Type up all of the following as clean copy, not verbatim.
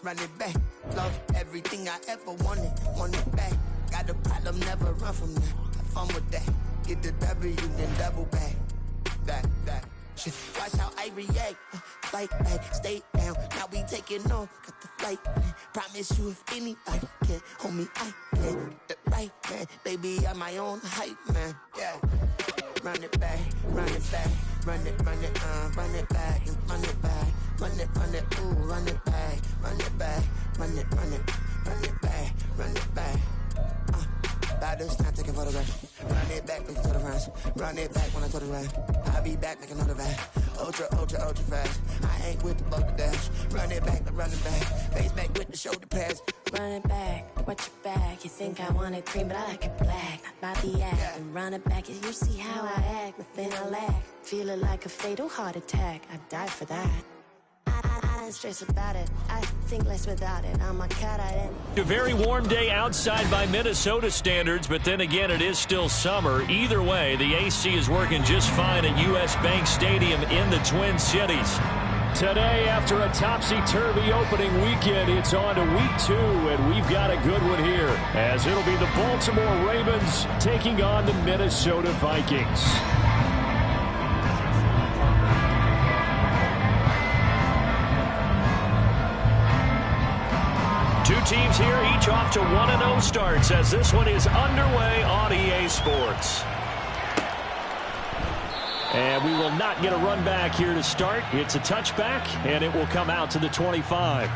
run it back. Lost everything I ever wanted it back. Got a problem, never run from that. Have fun with that. Get the W, then double back. That. Shit, watch how I react. Fight back, stay down. Now we taking off, got the flight. Promise you, if anybody can hold me, I can. Get the right man, baby, I'm my own hype man. Yeah. Run it back, run it back, run it back, and run it back, run it, ooh, run it back, run it back, run it back, run it back. About this time, taking photographs. Run it back, make it to the runs. Run it back when I to the run. I'll be back, make another back. Ultra fast. I ain't with the buckle dash. Run it back, run it back. Face back with the shoulder pads. Run it back, watch your back. You think I want it cream, but I like it black. Not by the act. Yeah. And run it back, you see how I act. Nothing I lack. Feeling like a fatal heart attack. I'd die for that. I don't stress about it. I think less without it. I'm a cat, I didn't. A very warm day outside by Minnesota standards, but then again, it is still summer. Either way, the AC is working just fine at U.S. Bank Stadium in the Twin Cities. Today, after a topsy-turvy opening weekend, it's on to week 2, and we've got a good one here, as it'll be the Baltimore Ravens taking on the Minnesota Vikings. Two teams here, each off to 1-0 starts as this one is underway on EA Sports. And we will not get a run back here to start. It's a touchback, and it will come out to the 25.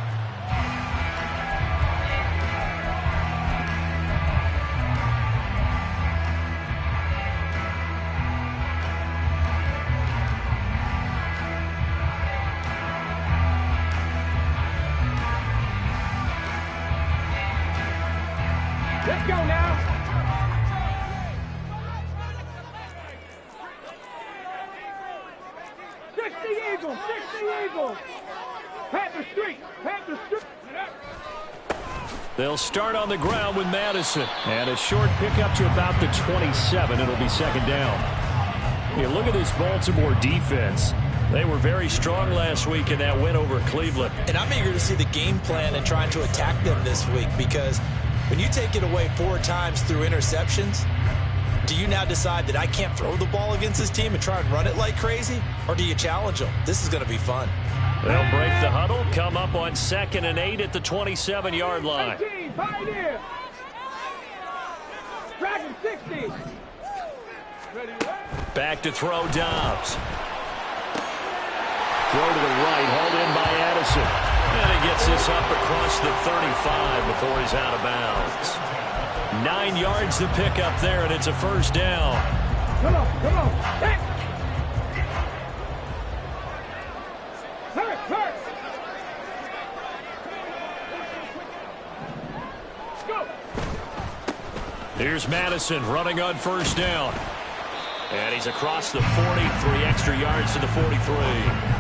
Let's go now. Fix the Eagles. Panther Street. They'll start on the ground with Madison. And a short pickup to about the 27. It'll be second down. Hey, look at this Baltimore defense. They were very strong last week in that win over Cleveland. And I'm eager to see the game plan and trying to attack them this week, because when you take it away 4 times through interceptions, do you now decide that I can't throw the ball against this team and try and run it like crazy? Or do you challenge them? This is going to be fun. They'll break the huddle, come up on 2nd and 8 at the 27-yard line. 18, pioneer. Dragon 60. Back to throw Dobbs. Throw to the right, hauled in by Addison. And he gets this up across the 35 before he's out of bounds. 9 yards to pick up there, and it's a first down. Come on. Hey. Hurt. Go. Here's Madison running on first down. And he's across the 40, 3 extra yards to the 43.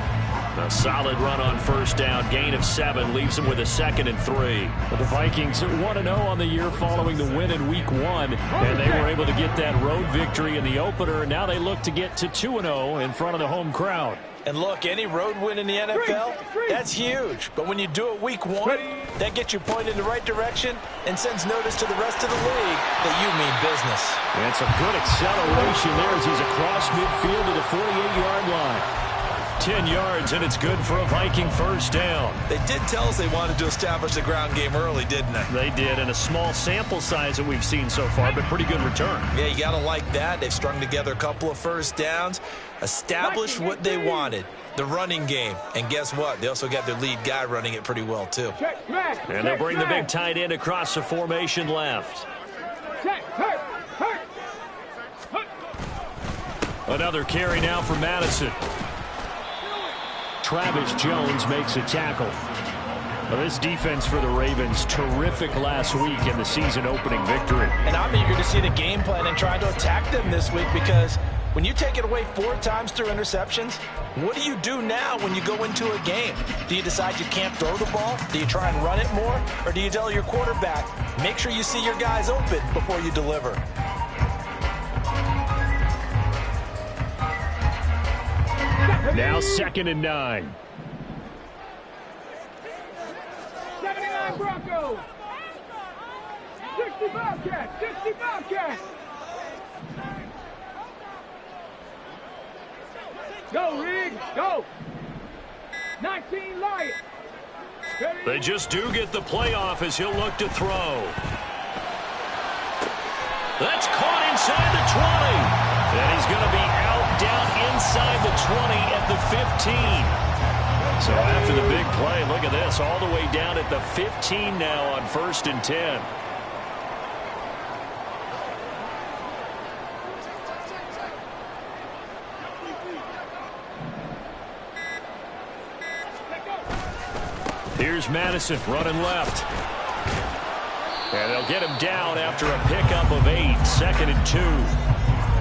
A solid run on first down. Gain of 7 leaves him with a 2nd and 3. Well, the Vikings 1-0 on the year following the win in Week 1. And they were able to get that road victory in the opener. Now they look to get to 2-0 in front of the home crowd. And look, any road win in the NFL, that's huge. But when you do it Week 1, that gets you pointed in the right direction and sends notice to the rest of the league that you mean business. And some good acceleration there as he's across midfield to the 48-yard line. 10 yards, and it's good for a Viking first down. They did tell us they wanted to establish the ground game early, didn't they? They did, and a small sample size that we've seen so far, but pretty good return. Yeah, you got to like that. They've strung together a couple of first downs, established what they wanted, the running game. And guess what? They also got their lead guy running it pretty well, too. And they'll bring the big tight end across the formation left. Another carry now for Madison. Travis Jones makes a tackle. Well, this defense for the Ravens, terrific last week in the season opening victory. And I'm eager to see the game plan and try to attack them this week, because when you take it away 4 times through interceptions, what do you do now when you go into a game? Do you decide you can't throw the ball? Do you try and run it more? Or do you tell your quarterback, make sure you see your guys open before you deliver? Now 2nd and 9. right, Broncos. 60 Bobcats. 60 Bobcats. Go, Riggs. Go. 19 Lions. They just do get the playoff as he'll look to throw. That's caught inside the 20. And he's going to be out down inside the 20 at the 15. So after the big play, look at this, all the way down at the 15 now on 1st and 10. Here's Madison running left. And they'll get him down after a pickup of 8, 2nd and 2.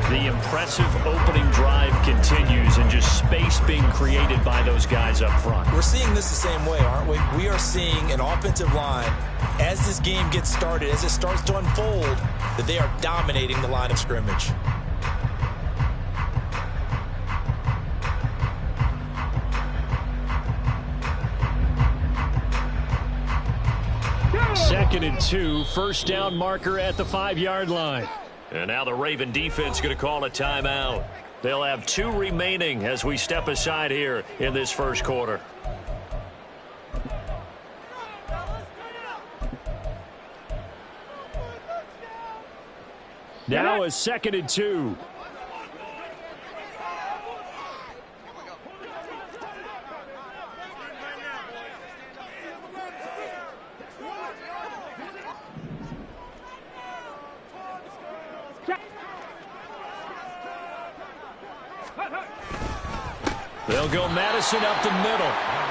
The impressive opening drive continues and just space being created by those guys up front. We're seeing this the same way, aren't we? We are seeing an offensive line, as this game gets started, as it starts to unfold, that they are dominating the line of scrimmage. Second and 2, first down marker at the 5-yard line. And now the Raven defense going to call a timeout. They'll have 2 remaining as we step aside here in this first quarter. Now a 2nd and 2. They'll go Madison up the middle.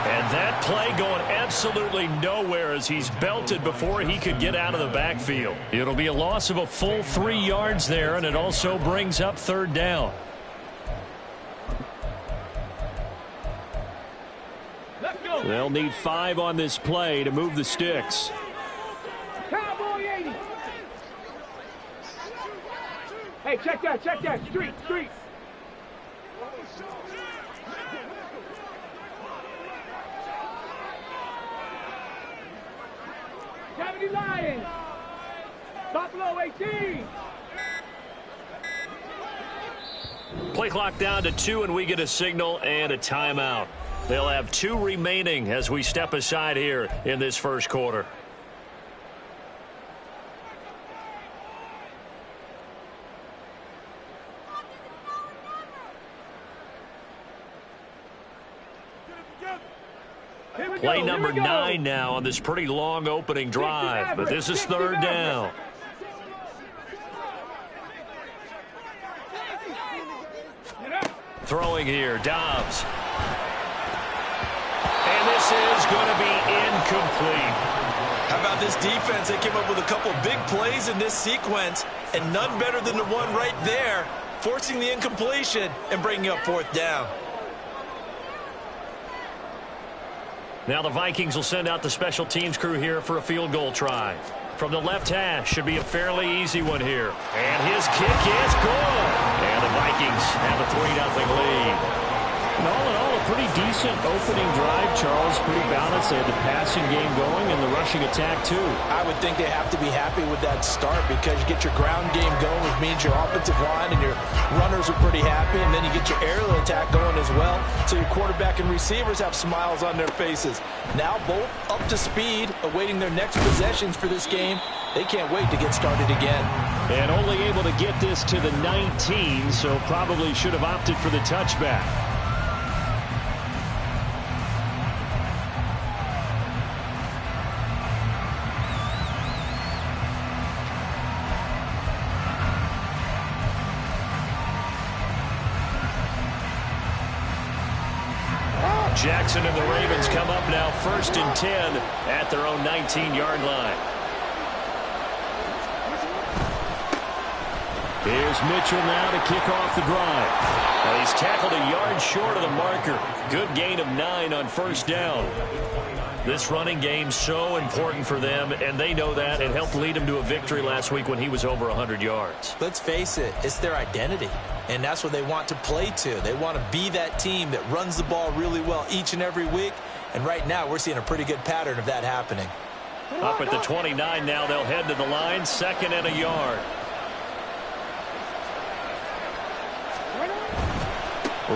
And that play going absolutely nowhere as he's belted before he could get out of the backfield. It'll be a loss of a full 3 yards there, and it also brings up 3rd down. They'll need 5 on this play to move the sticks. Cowboy 80. Hey, check that, check that. Street. 70 Lions. Buffalo 18. Play clock down to 2, and we get a signal and a timeout. They'll have 2 remaining as we step aside here in this first quarter. Play number 9 now on this pretty long opening drive, but this is 3rd down. Throwing here, Dobbs. And this is going to be incomplete. How about this defense? They came up with a couple big plays in this sequence, and none better than the one right there, forcing the incompletion and bringing up 4th down. Now the Vikings will send out the special teams crew here for a field goal try. From the left hash, should be a fairly easy one here. And his kick is good. And the Vikings have a 3-0 lead. And all in all, a pretty decent opening drive, Charles. Pretty balanced. They had the passing game going and the rushing attack, too. I would think they have to be happy with that start because you get your ground game going, which means your offensive line and your runners are pretty happy, and then you get your aerial attack going as well, so your quarterback and receivers have smiles on their faces. Now both up to speed, awaiting their next possessions for this game. They can't wait to get started again. And only able to get this to the 19, so probably should have opted for the touchback. Jackson and the Ravens come up now 1st and 10 at their own 19-yard line. Here's Mitchell now to kick off the drive. Well, he's tackled a yard short of the marker. Good gain of 9 on 1st down. This running game so important for them, and they know that. It helped lead him to a victory last week when he was over 100 yards. Let's face it, it's their identity, and that's what they want to play to. They want to be that team that runs the ball really well each and every week, and right now we're seeing a pretty good pattern of that happening. Up at the 29 now, they'll head to the line, 2nd and a yard.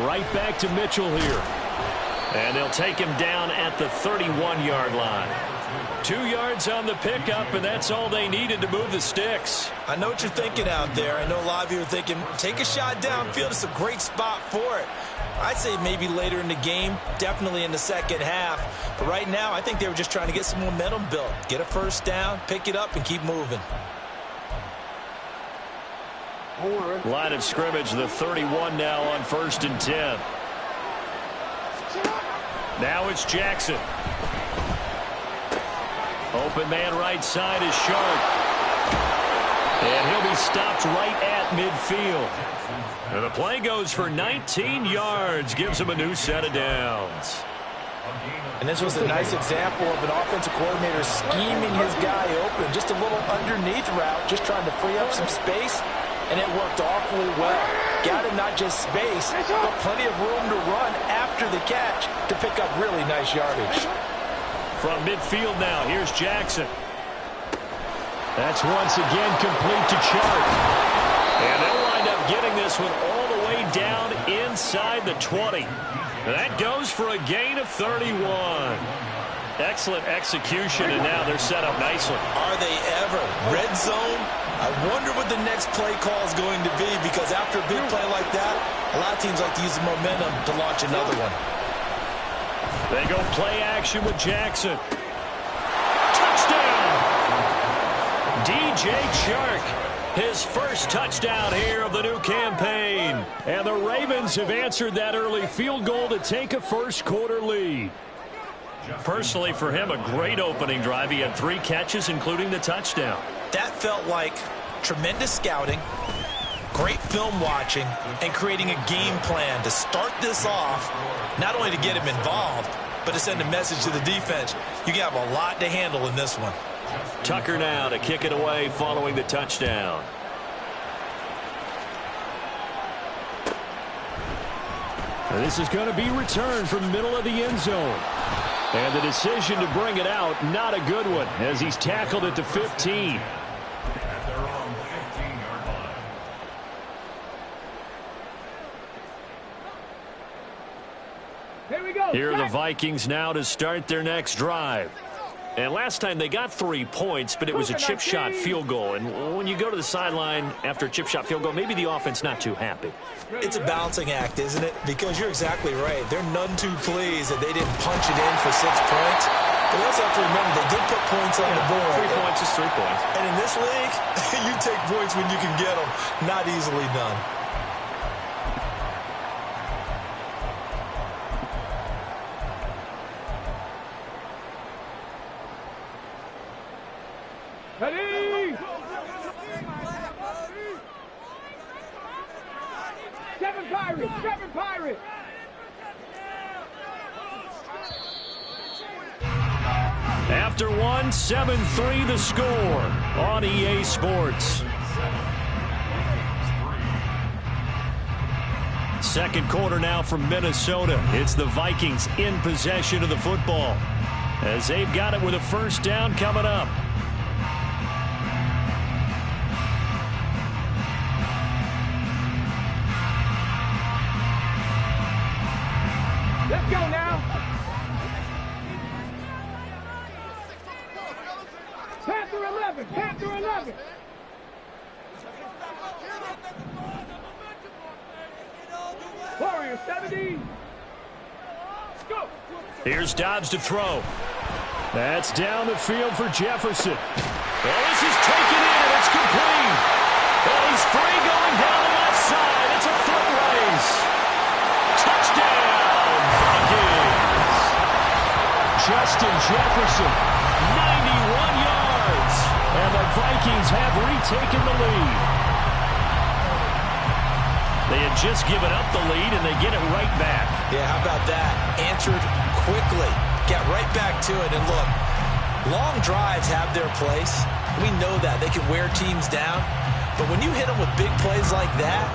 Right back to Mitchell here. And they'll take him down at the 31-yard line. 2 yards on the pickup, and that's all they needed to move the sticks. I know what you're thinking out there. I know a lot of you are thinking, take a shot downfield. It's a great spot for it. I'd say maybe later in the game, definitely in the second half. But right now, I think they were just trying to get some momentum built. Get a first down, pick it up, and keep moving. Line of scrimmage, the 31 now on 1st and 10. Now it's Jackson. Open man right side is Sharp. And he'll be stopped right at midfield. And the play goes for 19 yards. Gives him a new set of downs. And this was a nice example of an offensive coordinator scheming his guy open. Just a little underneath route, just trying to free up some space. And it worked awfully well. Got him not just space, but plenty of room to run after the catch to pick up really nice yardage. From midfield now, here's Jackson. That's once again complete to Chark. And they'll wind up getting this one all the way down inside the 20. That goes for a gain of 31. Excellent execution, and now they're set up nicely. Are they ever? Red zone? I wonder what the next play call is going to be, because after a big play like that, a lot of teams like to use the momentum to launch another one. They go play action with Jackson. Touchdown! DJ Chark, his first touchdown here of the new campaign. And the Ravens have answered that early field goal to take a first-quarter lead. Personally, for him, a great opening drive. He had 3 catches, including the touchdown. That felt like tremendous scouting, great film watching, and creating a game plan to start this off, not only to get him involved, but to send a message to the defense. You have a lot to handle in this one. Tucker now to kick it away following the touchdown. And this is going to be returned from the middle of the end zone. And the decision to bring it out, not a good one, as he's tackled at the 15. Here we go. Here are the Vikings now to start their next drive. And last time they got 3 points, but it was a chip shot field goal. And when you go to the sideline after a chip shot field goal, maybe the offense not too happy. It's a balancing act, isn't it? Because you're exactly right. They're none too pleased that they didn't punch it in for 6 points. But we also have to remember they did put points on the board. 3 points is 3 points. And in this league, you take points when you can get them. Not easily done. Ready? 7 Pirates! 7 Pirates! After 1, 7-3 the score on EA Sports. Second quarter now from Minnesota. It's the Vikings in possession of the football, as they've got it with a first down coming up. Let's go now. Panther 11. Panther 11. Warrior 70. Go. Here's Dobbs to throw. That's down the field for Jefferson. Well, this is taken in. It's complete. Well, he's free going down the left side. It's a foot race. Touchdown, Vikings. Justin Jefferson, 91 yards. And the Vikings have retaken the lead. They had just given up the lead, and they get it right back. Yeah, how about that? Answered quickly. Get right back to it. And look, long drives have their place. We know that. They can wear teams down. But when you hit them with big plays like that,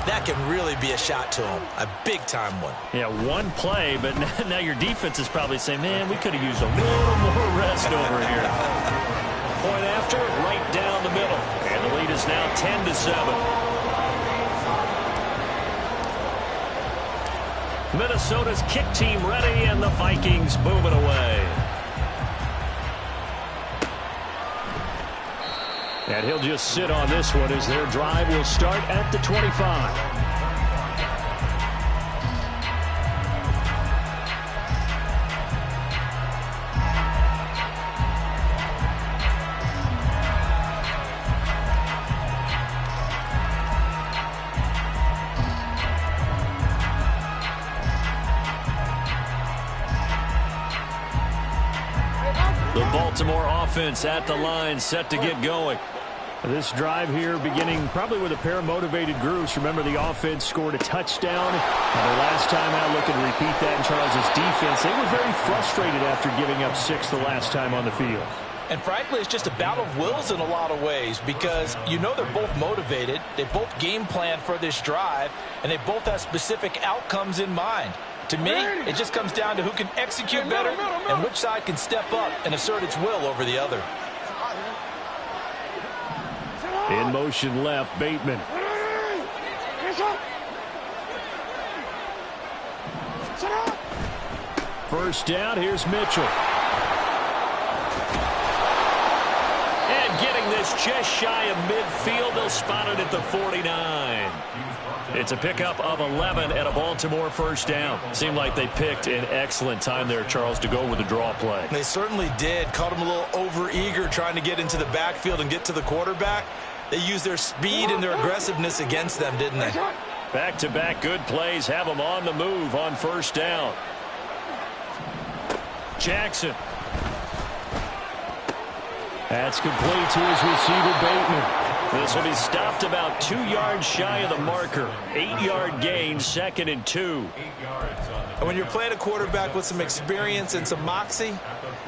that can really be a shot to them. A big-time one. Yeah, one play, but now your defense is probably saying, man, we could have used a little more rest over here. Rochester right down the middle. And the lead is now 10-7. Minnesota's kick team ready, and the Vikings moving away. And he'll just sit on this one as their drive will start at the 25. The Baltimore offense at the line, set to get going. This drive here beginning probably with a pair of motivated groups. Remember, the offense scored a touchdown. The last time out, looking to repeat that in Charles' defense. They were very frustrated after giving up 6 the last time on the field. And frankly, it's just a battle of wills in a lot of ways because you know they're both motivated. They both game plan for this drive, and they both have specific outcomes in mind. To me, it just comes down to who can execute better and which side can step up and assert its will over the other. In motion left, Bateman. First down, here's Mitchell. And getting this just shy of midfield, they'll spot it at the 49. It's a pickup of 11 and a Baltimore first down. Seemed like they picked an excellent time there, Charles, to go with the draw play. They certainly did. Caught him a little over-eager trying to get into the backfield and get to the quarterback. They used their speed and their aggressiveness against them, didn't they? Back-to-back good plays have them on the move on first down. Jackson. That's complete to his receiver, Bateman. This will be stopped about 2 yards shy of the marker. 8-yard gain, 2nd and 2. And when you're playing a quarterback with some experience and some moxie,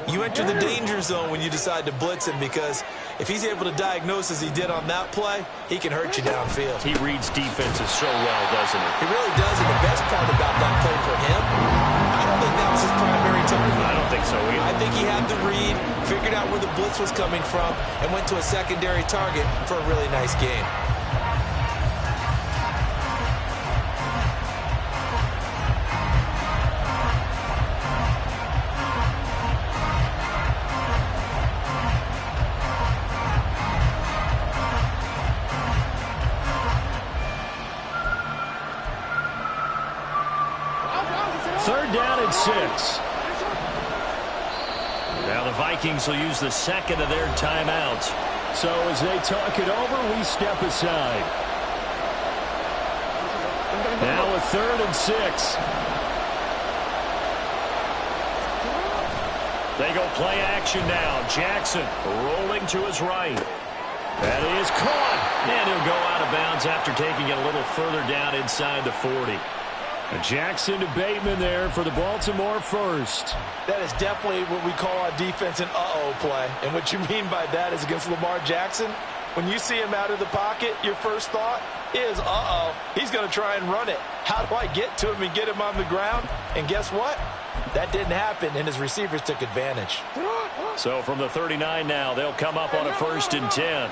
you enter the danger zone when you decide to blitz him because if he's able to diagnose as he did on that play, he can hurt you downfield. He reads defenses so well, doesn't he? He really does, and the best part about that play for him, I don't think that was his primary target. I don't think so either. I think he had the read, figured out where the blitz was coming from, and went to a secondary target for a really nice game. Third down and 6. Now the Vikings will use the second of their timeouts. So as they talk it over, we step aside. Now a 3rd and 6. They go play action now. Jackson rolling to his right. That is caught. And he'll go out of bounds after taking it a little further down inside the 40. Jackson to Bateman there for the Baltimore first. That is definitely what we call on defense an uh-oh play. And what you mean by that is against Lamar Jackson, when you see him out of the pocket, your first thought is, uh-oh, he's going to try and run it. How do I get to him and get him on the ground? And guess what? That didn't happen, and his receivers took advantage. So from the 39 now, they'll come up on a 1st and 10.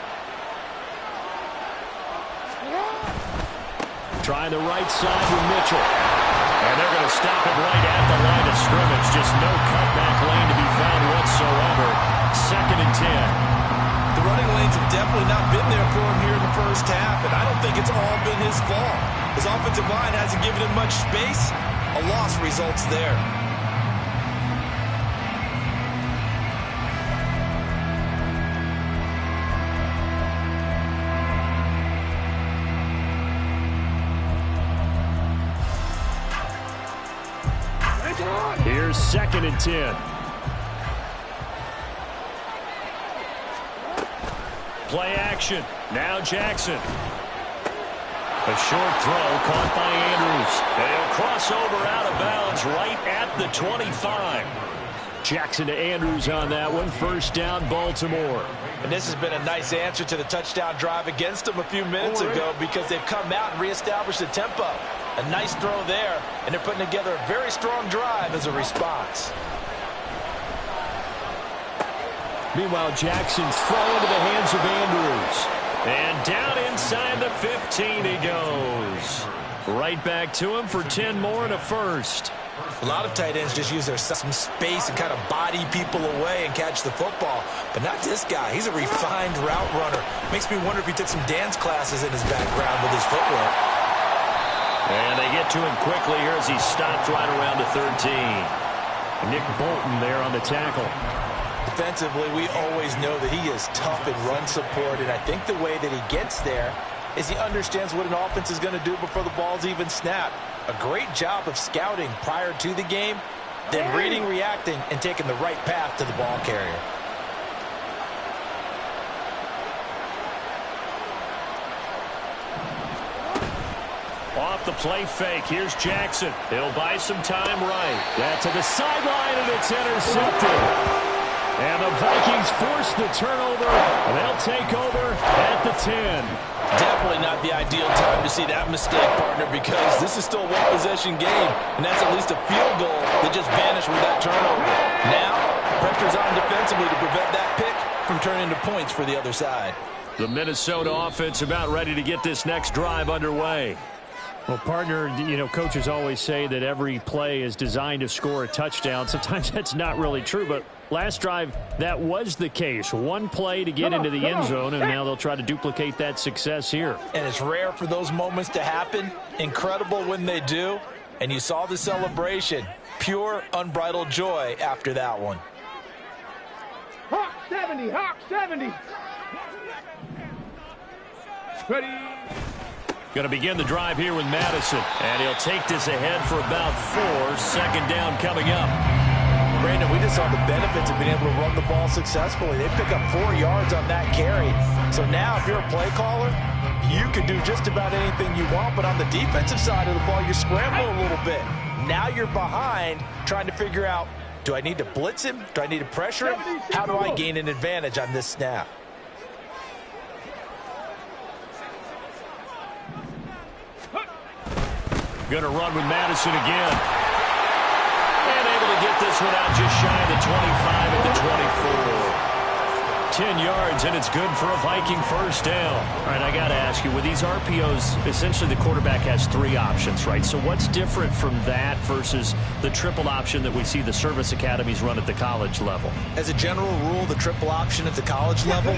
Trying the right side with Mitchell. And they're going to stop it right at the line of scrimmage. Just no cutback lane to be found whatsoever. 2nd and 10. The running lanes have definitely not been there for him here in the first half, and I don't think it's all been his fault. His offensive line hasn't given him much space. A loss results there. Here's 2nd and 10. Play action. Now Jackson. A short throw caught by Andrews. They'll cross over out of bounds right at the 25. Jackson to Andrews on that one. First down, Baltimore. And this has been a nice answer to the touchdown drive against them a few minutes ago because they've come out and reestablished the tempo. A nice throw there, and they're putting together a very strong drive as a response. Meanwhile, Jackson's throw into the hands of Andrews. And down inside the 15 he goes. Right back to him for 10 more and a first. A lot of tight ends just use some space and kind of body people away and catch the football. But not this guy. He's a refined route runner. Makes me wonder if he took some dance classes in his background with his footwork. And they get to him quickly here as he stopped right around the 13. Nick Bolton there on the tackle. Defensively, we always know that he is tough in run support, and I think the way that he gets there is he understands what an offense is going to do before the ball's even snapped. A great job of scouting prior to the game, then reading, reacting, and taking the right path to the ball carrier. Off the play fake, here's Jackson. He'll buy some time right. That to the sideline, and it's intercepted. And the Vikings force the turnover. They'll take over at the 10. Definitely not the ideal time to see that mistake, partner, because this is still a one-possession game, and that's at least a field goal that just vanished with that turnover. Now, pressure's on defensively to prevent that pick from turning into points for the other side. The Minnesota offense about ready to get this next drive underway. Well, partner, you know, coaches always say that every play is designed to score a touchdown. Sometimes that's not really true, but last drive, that was the case. One play to get into the end zone, and now they'll try to duplicate that success here. And it's rare for those moments to happen. Incredible when they do. And you saw the celebration. Pure, unbridled joy after that one. Hawk 70, Hawk 70. Ready. Going to begin the drive here with Madison. And he'll take this ahead for about 4. Second down coming up. Brandon, we just saw the benefits of being able to run the ball successfully. They pick up 4 yards on that carry. So now if you're a play caller, you can do just about anything you want. But on the defensive side of the ball, you scramble a little bit. Now you're behind trying to figure out, do I need to blitz him? Do I need to pressure him? How do I gain an advantage on this snap? Going to run with Madison again. And able to get this one out just shy of the 25 at the 24. 10 yards, and it's good for a Viking first down. All right, I got to ask you, with these RPOs, essentially the quarterback has 3 options, right? So what's different from that versus the triple option that we see the service academies run at the college level? As a general rule, the triple option at the college level,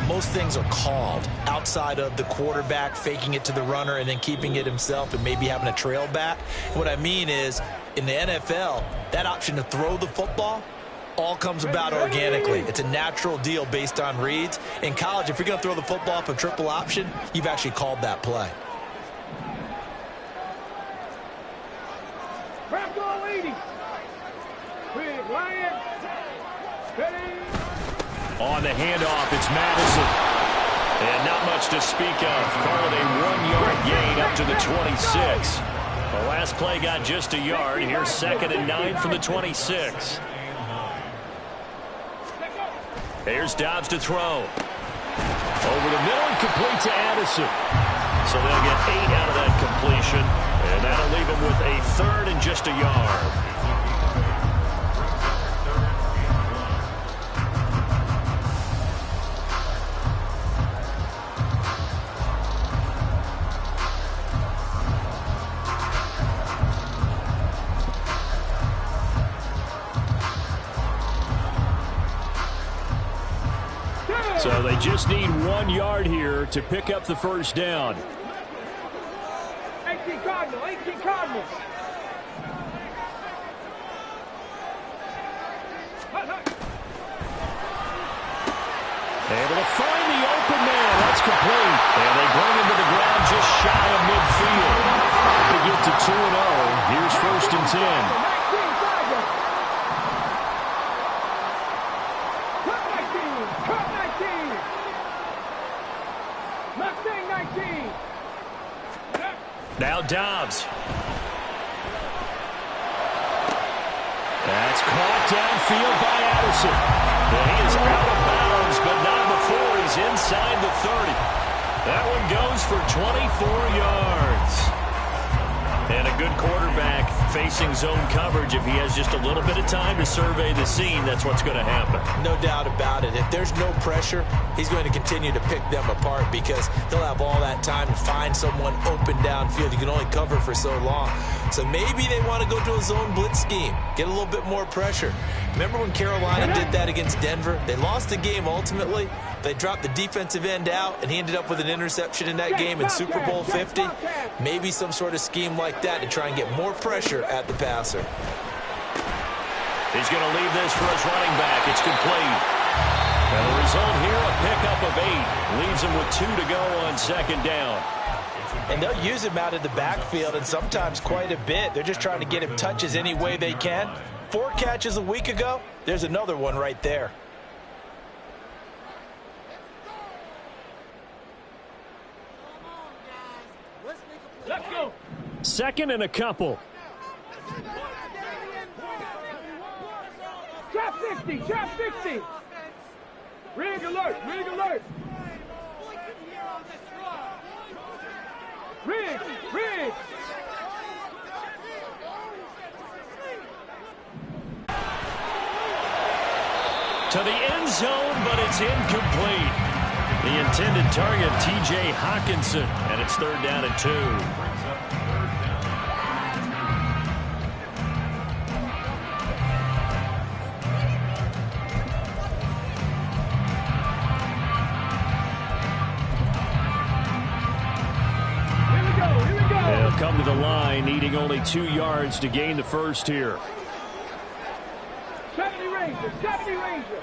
most things are called outside of the quarterback faking it to the runner and then keeping it himself and maybe having a trail back. What I mean is, in the NFL, that option to throw the football all comes about organically. It's a natural deal based on reads. In college, if you're going to throw the football off a triple option, you've actually called that play. Bronco 80. Big Lion. Ready. On the handoff, it's Madison. And not much to speak of. Call it a 1-yard gain up to the 26. The last play got just a yard. Here's 2nd and 9 from the 26. Here's Dobbs to throw. Over the middle and complete to Addison. So they'll get 8 out of that completion. And that'll leave them with a 3rd and just a yard. So they just need 1 yard here to pick up the first down. 18 Cardinals, 18 Cardinals. Able to find the open man. That's complete. And they bring him to the ground just shy of midfield. To get to 2-0. Here's 1st and 10. Now Dobbs. That's caught downfield by Addison. And he is out of bounds, but not before he's inside the 30. That one goes for 24 yards. And a good quarterback Facing zone coverage, if he has just a little bit of time to survey the scene, that's what's going to happen. No doubt about it. If there's no pressure, he's going to continue to pick them apart because he'll have all that time to find someone open downfield. You can only cover for so long. So maybe they want to go to a zone blitz scheme, get a little bit more pressure. Remember when Carolina did that against Denver? They lost the game ultimately. They dropped the defensive end out, and he ended up with an interception in that game in Super Bowl 50. Maybe some sort of scheme like that to try and get more pressure at the passer. He's going to leave this for his running back. It's complete. And the result here, a pickup of 8. Leaves him with 2 to go on second down. And they'll use him out of the backfield, and sometimes quite a bit. They're just trying to get him touches any way they can. 4 catches a week ago. There's another one right there. Let's go. Second and a couple. Trap 60, trap 60. Rig alert, rig alert. Rig, rig. To the end zone, but it's incomplete. The intended target, T.J. Hockenson, and it's 3rd down and 2. They'll come to the line, needing only 2 yards to gain the first here. 70 Ranger, 70 Ranger.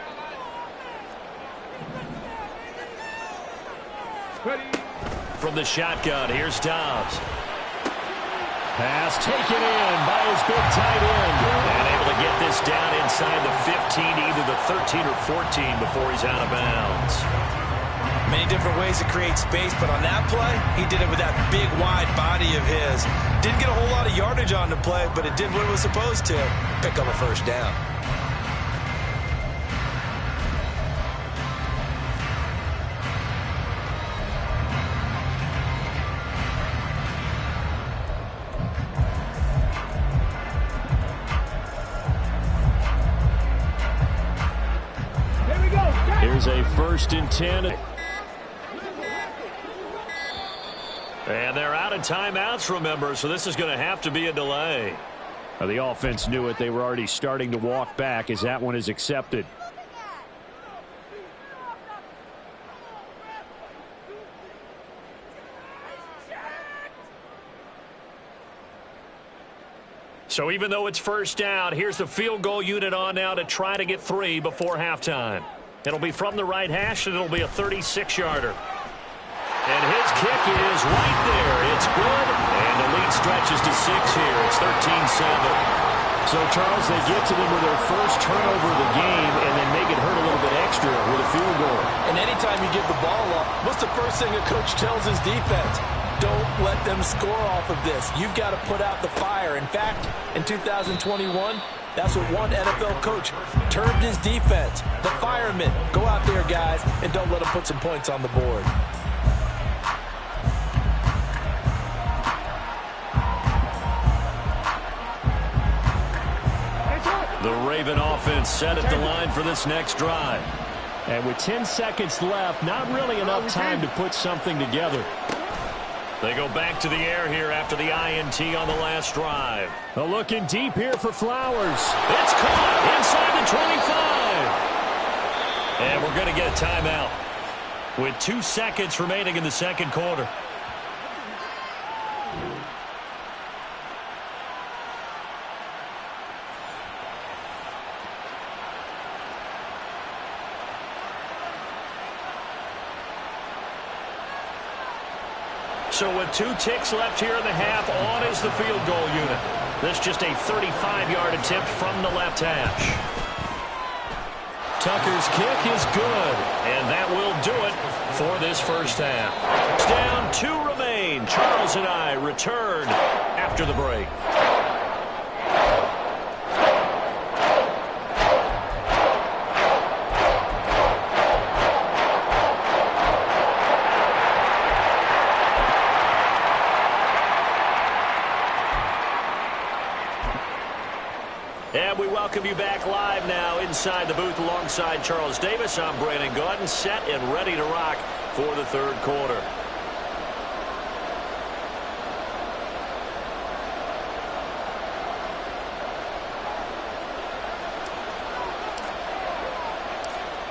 Ready. From the shotgun, here's Dobbs. Pass taken in by his big tight end. And able to get this down inside the 15, either the 13 or 14 before he's out of bounds. Many different ways to create space, but on that play, he did it with that big, wide body of his. Didn't get a whole lot of yardage on the play, but it did what it was supposed to. Pick up a first down. Here's a 1st and 10. And they're out of timeouts, remember, so this is going to have to be a delay. Now, the offense knew it. They were already starting to walk back as that one is accepted. So even though it's 1st down, here's the field goal unit on now to try to get 3 before halftime. It'll be from the right hash, and it'll be a 36-yarder. And his kick is right there. It's good, and the lead stretches to 6 here. It's 13-7. So, Charles, they get to them with their first turnover of the game and then make it hurt a little bit extra with a field goal. And anytime you give the ball up, what's the first thing a coach tells his defense? Don't let them score off of this. You've got to put out the fire. In fact, in 2021, that's what one NFL coach termed his defense. The firemen. Go out there, guys, and don't let them put some points on the board. The Raven offense set at the line for this next drive. And with 10 seconds left, not really enough time to put something together. They go back to the air here after the INT on the last drive. Looking deep here for Flowers. It's caught inside the 25. And we're going to get a timeout with 2 seconds remaining in the second quarter. So with 2 ticks left here in the half, on is the field goal unit. This just a 35-yard attempt from the left hash. Tucker's kick is good, and that will do it for this first half. It's down, 2 remain. Charles and I return after the break. welcome you back live now inside the booth alongside Charles Davis. I'm Brandon Gaudin, set and ready to rock for the third quarter.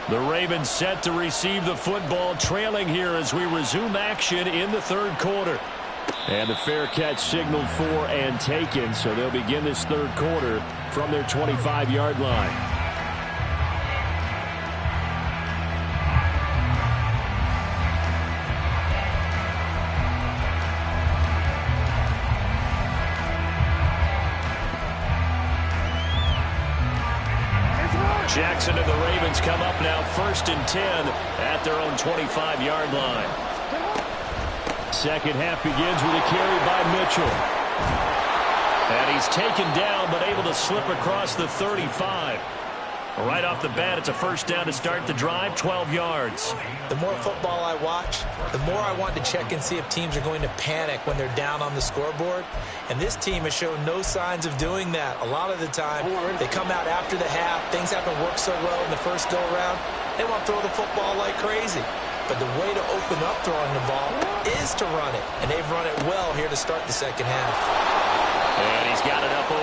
The Ravens set to receive the football, trailing here as we resume action in the third quarter. And the fair catch signaled for and taken, so they'll begin this third quarter from their 25-yard line. Jackson and the Ravens come up now 1st and 10 at their own 25-yard line. Second half begins with a carry by Mitchell. And he's taken down but able to slip across the 35. Right off the bat, it's a first down to start the drive, 12 yards. The more football I watch, the more I want to check and see if teams are going to panic when they're down on the scoreboard. And this team has shown no signs of doing that. A lot of the time, they come out after the half. Things haven't worked so well in the first go-around. They want to throw the football like crazy. But the way to open up throwing the ball is to run it. And they've run it well here to start the second half. And he's got it up over